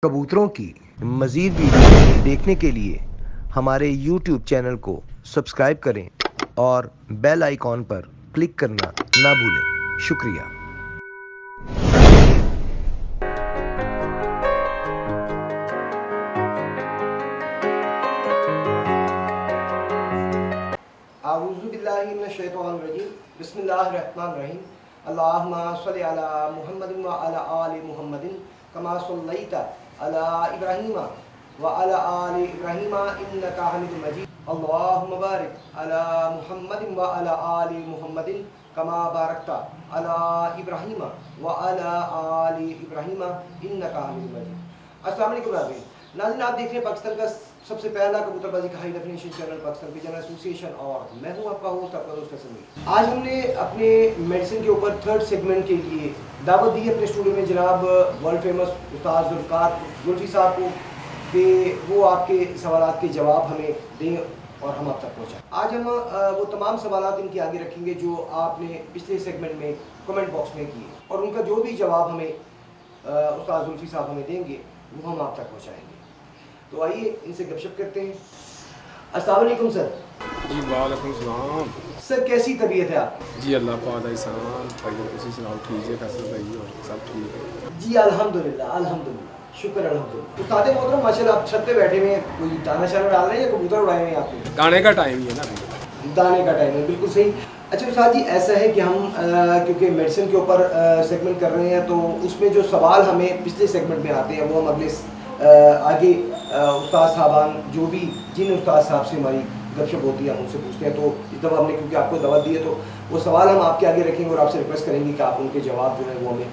कबूतरों की मज़ीद वीडियो देखने के लिए हमारे YouTube चैनल को सब्सक्राइब करें और बेल आइकॉन पर क्लिक करना ना भूलें। शुक्रिया। आऊज़ुबिल्लाहिमिनश्शैतानिर्रजीम बिस्मिल्लाहिर्रहमानिर्रहीम अल्लाहुम्मा सल्लि अला मुहम्मदिन व अला आलि मुहम्मदिन कमा सल्लैता अला इब्राहीम व अला आलि इब्राहीम इन्नका हमीदुम मजीद अल्लाहुम्मा बारिक अला मुहम्मदिन व अला आलि मुहम्मदिन कमा बारकता अला इब्राहीम व अला आलि इब्राहीम इन्नका हमीदुम मजीद। अस्सलाम वालेकुम नाज़रीन, आप देख रहे हैं पाकिस्तान का सबसे पहला कबूतरबाजी का high definition channel Pakistan pigeon association और मैं हूं आपका होस्ट आपका दोस्त समीर। आज हमने अपने मेडिसिन के ऊपर थर्ड सेगमेंट के लिए दावत दी अपने स्टूडियो में जनाब वर्ल्ड फेमस उस्ताद जुल्फी साहब को कि वो आपके सवालात के जवाब हमें दें और हम आप तक पहुँचाएँ। आज हम वो तमाम सवालात इनके आगे रखेंगे जो आपने पिछले सेगमेंट में कमेंट बॉक्स में किए और उनका जो भी जवाब हमें उस्ताद जुल्फी साहब हमें देंगे वो हम आप तक पहुँचाएँगे। तो आइए इनसे गपशप करते हैं। अस्सलाम वालेकुम सर। जी वालेकुम सलाम। सर कैसी तबीयत है आपकी? जी अल्लाह पाक एहसान भाई किसी सुनाओ ठीक है फैसल भाई और सब ठीक है जी अल्हम्दुलिल्लाह अल्हम्दुलिल्लाह शुक्र अल्हम्दुलिल्लाह। उस्ताद मोहतरम माशाल्लाह आप छत पे बैठे हुए हैं, कोई दाना शाना डाल रहे हैं या कबूतर उड़ाए हुए हैं आपने? गाने का टाइम ही है ना अभी। दाने का टाइम है, बिल्कुल सही। अच्छा उस्ताद जी ऐसा है कि हम क्योंकि मेडिसिन के ऊपर सेगमेंट कर रहे हैं तो उसमें जो सवाल हमें पिछले सेगमेंट में आते हैं वो हम अगले आगे उस्ताद साहबान जो भी जिन उस्ताद साहब से हमारी गपशप होती है हम उनसे पूछते हैं। तो इस दफ़ा हमने क्योंकि आपको दावत दी है तो वो सवाल हम आपके आगे रखेंगे और आपसे रिक्वेस्ट करेंगे कि आप उनके जवाब जो है वो हमें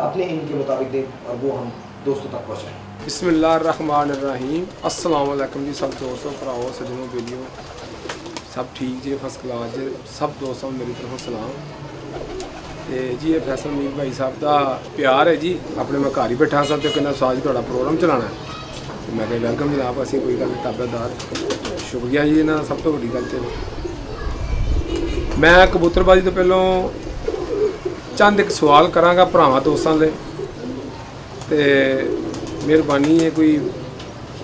अपने इनके मुताबिक दें और वो हम दोस्तों तक पहुँचाएँ। बिस्मिल्लाहिर्रहमानिर्रहीम। अस्सलाम वालेकुम जी सब दोस्तों भराओ सजनों बेलियों सब ठीक जी फर्स्ट क्लास जी सब दोस्तों मेरी तरफ सलाम। जी ये फैसल मीर भाई साहब का प्यार है जी अपने मैं घर ही बैठा सा तो कहना साज थोड़ा प्रोग्राम चलाना है तो मैं कहा वेलकम जनाब असी कोई गल ताबेदार शुक्रिया जी ना सब तो वड्डी गल चलो। मैं कबूतरबाजी तो पहलों चंद एक सवाल करांगा भरावां दोस्तों ले ते मेहरबानी है कोई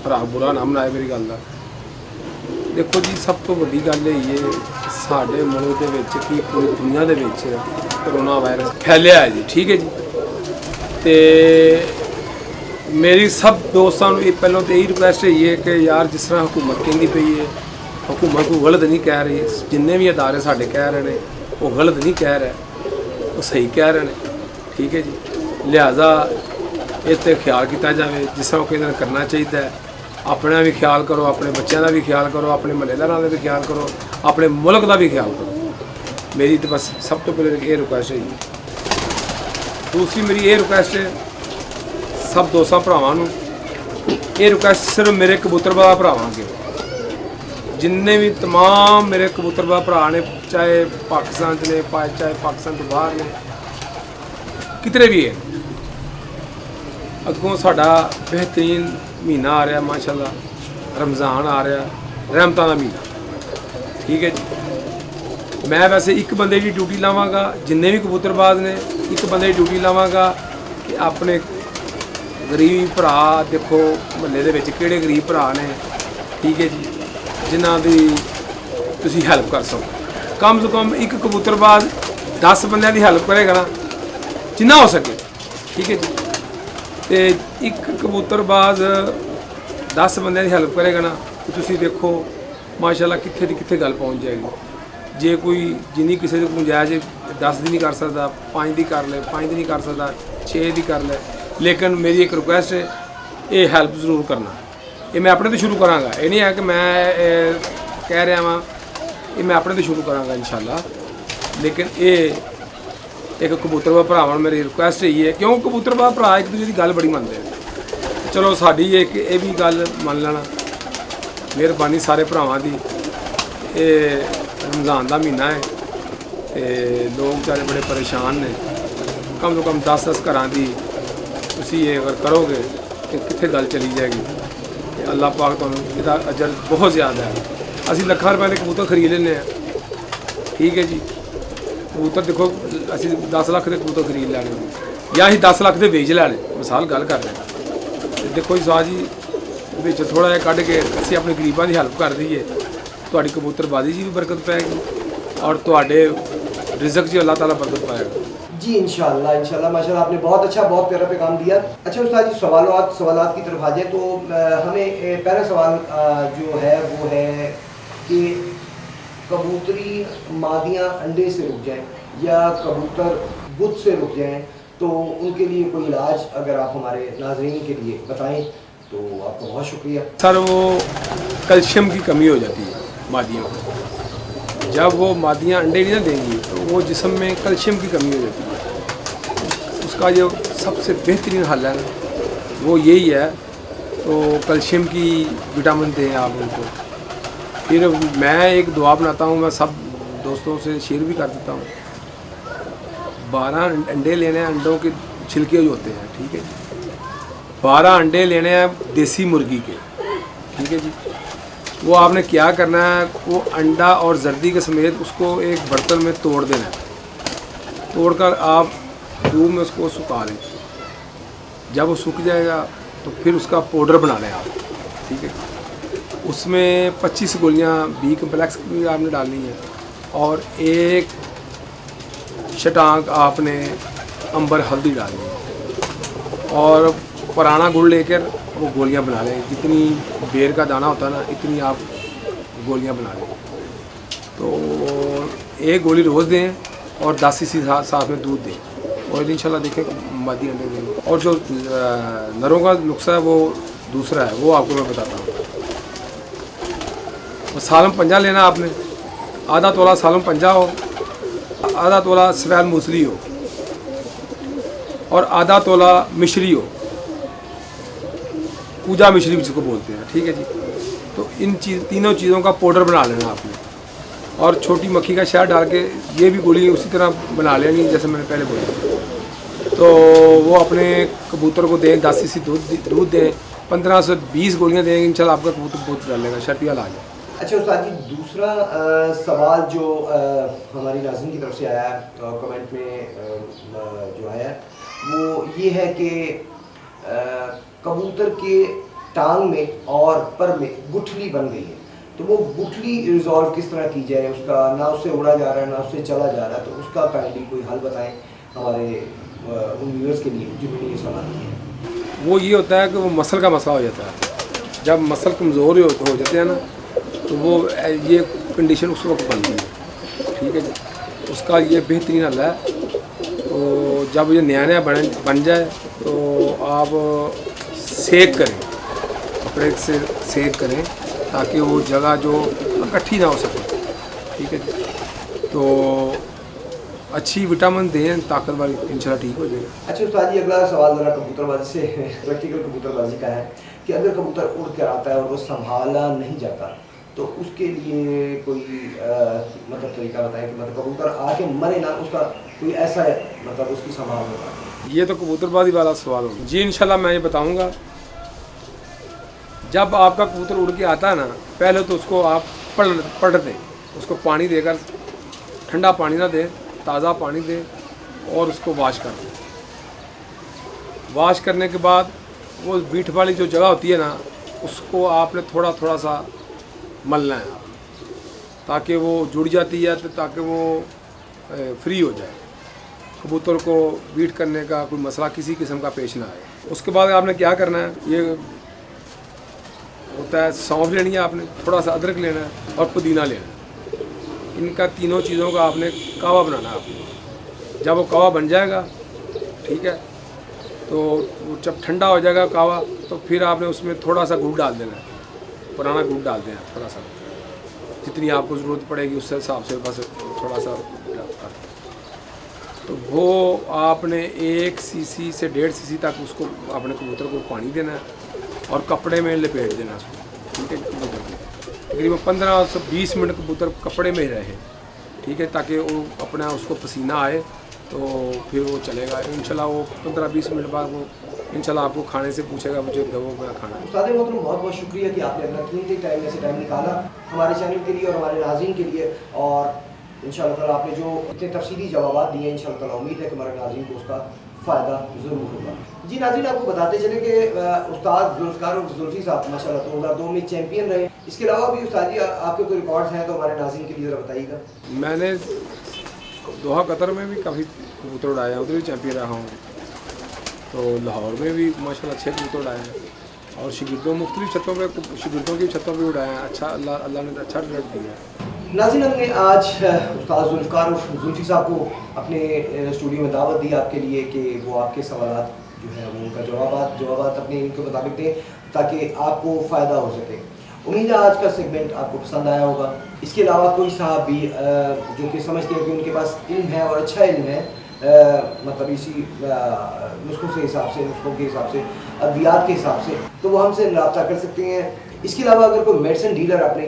भरा बुरा ना मनाए मेरी गल का। देखो जी सब तो वड्डी गल है साडे मुल्क दे विच कि पूरी दुनिया दे विच कोरोना वायरस फैलिया है जी ठीक है जी। तो मेरी सब दोस्तों पहलों तो यही रिक्वेस्ट है कि यार जिस तरह हुकूमत कहती पई है हुकूमत को गलत नहीं कह रही, जिन्ने भी अदारे साढ़े कह रहे हैं वो गलत नहीं कह रहे वो सही कह रहे हैं ठीक है जी। लिहाजा इस पर ख्याल किया जाए जिस तरह कहते करना चाहिए है। अपना भी ख्याल करो अपने बच्चों का भी ख्याल करो अपने महल्लेदारों का भी ख्याल करो अपने मुल्क का भी ख्याल करो। मेरी तो बस सब तो पहले ये रिक्वेस्ट है जी। दूसरी मेरी ये रिक्वेस्ट है सब दोस्तों भरावां नूं ये रिक्वेस्ट सिर्फ मेरे कबूतरबाज भरावां के जिन्ने भी तमाम मेरे कबूतरबाज भरा ने चाहे पाकिस्तान ने चाहे पाकिस्तान तो बाहर ने कितने भी है अगों साडा बेहतरीन महीना आ रहा माशाल्लाह रमज़ान आ रहा रहमतां दा महीना ठीक है जी। मैं वैसे एक बंदे की ड्यूटी लावांगा जिन्ने भी कबूतरबाज ने एक बंदे की ड्यूटी लावांगा कि अपने गरीब भरा देखो महल्ले दे विच किहड़े गरीब भरा ने ठीक है जी जिन्हां दी तुसीं हैल्प कर सको। कम से कम एक कबूतरबाज 10 बंदियां दी हैल्प करेगा ना जिन्ना हो सके ठीक है जी। तो एक कबूतरबाज 10 बंदियां दी हैल्प करेगा ना तो तुसीं देखो माशाल्लाह कित्थे दी कित्थे गल पहुँच जाएगी। जे कोई जिन्नी किसी की गुंजाइश 10 दी नहीं कर सकता 5 दी कर ले 5 दी नहीं कर सकता 6 दी कर ले लेकिन मेरी एक रिक्वेस्ट है ये हैल्प जरूर करना। ये मैं अपने तो शुरू कराँगा ये नहीं है कि मैं कह रहा वहाँ ये मैं अपने तो शुरू कराँगा इंशाल्लाह। लेकिन ये एक कबूतरबाज भरावां मेरी रिक्वेस्ट यही है क्यों कबूतरबाज भरा एक दूसरे की गल बड़ी मनते हैं। चलो साड़ी एक ये भी गल मन लेना मेहरबानी सारे भरावां दी। ये रमज़ान का महीना है तो लोग बेचारे बड़े परेशान ने कम से कम 10 घरां दी तुसीं ये अगर करोगे तो कित्थे गल चली जाएगी। अल्लाह पाक तुहानूं इहदा अजर बहुत ज़्यादा है। असीं लखां रुपए के कबूतर खरीद लेने ठीक है जी। कबूतर देखो असीं 10 लाख के कबूतर खरीद लैने या असीं 10 लाख के बेच लैने मिसाल गल कर रहे हैं देखो जी साह जी ਵਿੱਚ ਥੋੜਾ ਜਿਹਾ ਕੱਢ ਕੇ ਅਸੀਂ ਆਪਣੇ ਗਰੀਬਾਂ ਦੀ ਹੈਲਪ ਕਰ ਦਈਏ, ਤੁਹਾਡੀ ਕਬੂਤਰਬਾਜ਼ੀ 'ਚ ਵੀ ਬਰਕਤ ਪਏਗੀ और ਤੁਹਾਡੇ रिज़्क 'ਚ अल्लाह ताला बरकत पाएगा। जी इंशाल्लाह माशाल्लाह, आपने बहुत अच्छा बहुत प्यारा पैगाम दिया। अच्छा उस्ताद जी, सवालात की तरफ आ जाए तो हमें पहला सवाल जो है वो है कि कबूतरी मादियाँ अंडे से रुक जाएं या कबूतर गुद से रुक जाएं, तो उनके लिए कोई इलाज अगर आप हमारे नाज़रीन के लिए बताएं तो आपका बहुत शुक्रिया। सर वो कैल्शियम की कमी हो जाती है मादियों को, जब वो मादियाँ अंडे नहीं ना देंगी तो वो जिस्म में कैल्शियम की कमी हो जाती है। उसका जो सबसे बेहतरीन हल है वो यही है, तो कैल्शियम की विटामिन दें आप उनको। फिर मैं एक दुआ बनाता हूँ, मैं सब दोस्तों से शेयर भी कर देता हूँ। 12 अंडे लेने हैं, अंडों के छिलके जो होते हैं, ठीक है, 12 अंडे लेने हैं देसी मुर्गी के, ठीक है जी। वो आपने क्या करना है, वो अंडा और जर्दी के समेत उसको एक बर्तन में तोड़ देना है, तोड़कर आप धूप में उसको सुखा लें। जब वो सूख जाएगा तो फिर उसका पाउडर बना लें आप, ठीक है। उसमें 25 गोलियां बी कम्प्लेक्स की आपने डालनी है और एक शटांक आपने अंबर हल्दी डालनी है और पुराना गुड़ लेकर वो गोलियां बना लें। जितनी बेर का दाना होता है ना, इतनी आप गोलियां बना लें। तो एक गोली रोज़ दें और 10 सीसी साथ में दूध दें और इंशाल्लाह देखें मादी अंडे देंगे। और जो नरों का नुस्खा है वो दूसरा है, वो आपको मैं बताता हूँ। वो सालम पंजा लेना आपने, आधा तोला सालम पंजा हो, आधा तोला सफ़ेद मूसली हो और आधा तोला मिश्री हो, पूजा मिश्री जिसको बोलते हैं, ठीक है जी। तो इन तीनों चीज़ों का पाउडर बना लेना आपने और छोटी मक्खी का शहद डाल के ये भी गोली उसी तरह बना लेनी जैसे मैंने पहले बोला। तो वो अपने कबूतर को दें, 10 सीसी दूध दें, 15 से 20 गोलियां दें, इंशाल्लाह आपका कबूतर बहुत डालेगा, शर्तिया ला जाए। अच्छा उस्ताद जी, दूसरा सवाल जो हमारी नाज़रीन की तरफ से आया है कमेंट में जो है वो ये है कि कबूतर के टांग में और पर में गुठली बन गई है, तो वो गुठली रिजॉल्व किस तरह की जाए, उसका ना उससे उड़ा जा रहा है ना उससे चला जा रहा है, तो उसका काइंडली कोई हल बताएं हमारे उन व्यूअर्स के लिए जिन्होंने ये सवाल किया है। वो ये होता है कि वो मसल का मसला हो जाता है। जब मसल कमज़ोर हो जाते हैं ना, तो वो ये कंडीशन उस वक्त बनती है, ठीक है जी। उसका ये बेहतरीन हल है। तो जब ये नया बन जाए तो आप सेक करें, कपड़े से सेक करें ताकि वो जगह जो इकट्ठी ना हो सके, ठीक है जी। तो अच्छी विटामिन दें, ताकत वाली, इंशाल्लाह ठीक हो जाएगा। अच्छा उस्ताद जी, अगला सवाल ज़रा कबूतरबाजी से प्रैक्टिकल कबूतरबाजी का है कि अगर कबूतर उड़ कर आता है और वो संभाला नहीं जाता, तो उसके लिए कोई मतलब तरीका बताएं कि मतलब कबूतर आके मरे ना, उसका कोई ऐसा मतलब उसकी संभाल होगा। ये तो कबूतरबाजी वाला सवाल होगा जी। इंशाल्लाह मैं ये बताऊंगा। जब आपका कबूतर उड़ के आता है ना, पहले तो उसको आप पलट दें, उसको पानी देकर, ठंडा पानी ना दें, ताज़ा पानी दें और उसको वॉश कर दें। वॉश करने के बाद वो बीठ वाली जो जगह होती है ना, उसको आपने थोड़ा थोड़ा सा मलना है ताकि वो जुड़ जाती है, तो ताकि वो फ्री हो जाए, कबूतर को बीट करने का कोई मसला किसी किस्म का पेश ना आए। उसके बाद आपने क्या करना है, ये होता है सौंफ लेनी है आपने, थोड़ा सा अदरक लेना है और पुदीना लेना है। इनका तीनों चीज़ों का आपने कावा बनाना है आपने। जब वो कावा बन जाएगा, ठीक है, तो वो जब ठंडा हो जाएगा कावा, तो फिर आपने उसमें थोड़ा सा गुड़ डाल देना है, पुराना गुड़ डाल देना है, थोड़ा सा, जितनी आपको ज़रूरत पड़ेगी उससे हिसाब से बस थोड़ा सा। तो वो आपने 1 सीसी से 1.5 सीसी तक उसको अपने कबूतर को पानी देना है और कपड़े में लपेट देना उसको, ठीक है। कबूतर को तकरीबन 15 से 20 मिनट कबूतर कपड़े में ही रहे, ठीक है, ताकि वो अपना उसको पसीना आए तो फिर वो चलेगा इंशाल्लाह। वो 15-20 मिनट बाद वो इंशाल्लाह आपको खाने से पूछेगा मुझे दो मैं खाना। उस्ताद मोहतरम, बहुत बहुत शुक्रिया कि आपने अपना कीमती टाइम में से टाइम निकाला हमारे चैनल के लिए और हमारे नाज़रीन के लिए, और इंशाल्लाह ताला आपने जो इतने तफसीली जवाब दिए, इंशाल्लाह ताला उम्मीद है कि हमारे नाज़रीन को उसका फ़ायदा ज़रूर होगा। जी नाज़रीन, आपको बताते चले कि उस्ताद जुल्फ़िकार उर्फ़ ज़ुल्फ़ी साहब माशाल्लाह 2002 में चैम्पियन रहे। इसके अलावा भी उस्ताद जी आपके कोई रिकॉर्ड्स हैं तो हमारे नाज़रीन के लिए ज़रा बताइएगा। मैंने दोहा कतर में भी काफ़ी कबूतर उड़ाए हैं, उधर भी चैंपियन रहा हूँ। तो लाहौर में भी माशाल्लाह अच्छे कबूतर उड़ाए हैं और शिगिर्दों मुख्तलिफ छतों पे शिगिर्दों की छतों पे उड़ाए हैं। अच्छा अल्लाह ने अच्छा रिजल्ट दिया है। नाज़रीन, हमने आज उस्ताद जुल्फ़िकार उर्फ़ ज़ुल्फ़ी साहब को अपने स्टूडियो में दावत दी आपके लिए कि वो आपके सवालात जो है वो उनका जवाबात अपने इनके मुताबिक दें ताकि आपको फ़ायदा हो सके। उम्मीद है आज का सेगमेंट आपको पसंद आया होगा। इसके अलावा कोई साहब भी जो कि समझते हैं कि उनके पास इल्म है और अच्छा इल्म है, मतलब इसी नुस्खों के हिसाब से अद्वियात के हिसाब से, तो वो हमसे रब्ता कर सकते हैं। इसके अलावा अगर कोई मेडिसिन डीलर अपनी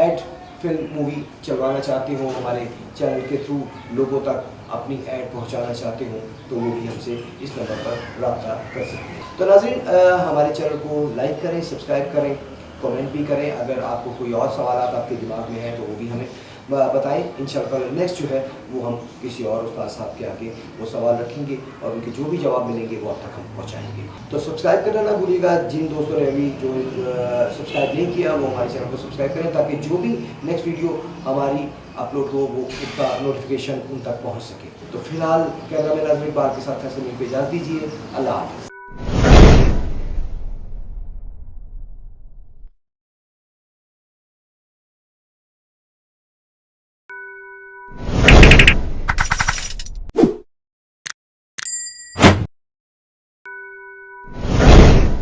एड फिल्म मूवी चलवाना चाहते हो, हमारे चैनल के थ्रू लोगों तक अपनी ऐड पहुंचाना चाहते हो, तो वो भी हमसे इस नंबर पर रब्ता कर सकते हैं। तो नाज़रीन, हमारे चैनल को लाइक करें, सब्सक्राइब करें, कमेंट भी करें। अगर आपको कोई और सवाल आपके दिमाग में है तो वो भी हमें बताएं। इंशाअल्लाह नेक्स्ट जो है वो हम किसी और उस्ताद साहब के आगे वो सवाल रखेंगे और उनके जो भी जवाब मिलेंगे वो आप तक हम पहुंचाएंगे। तो सब्सक्राइब करना ना भूलिएगा। जिन दोस्तों ने अभी जो सब्सक्राइब नहीं किया वो हमारे चैनल को सब्सक्राइब करें ताकि जो भी नेक्स्ट वीडियो हमारी अपलोड हो वो उसका नोटिफिकेशन उन तक पहुँच सके। तो फिलहाल कैमरा मैन नाज़रीन बार के साथ फैसल में इजाज़त दीजिए। अल्लाह हाफ़िज़।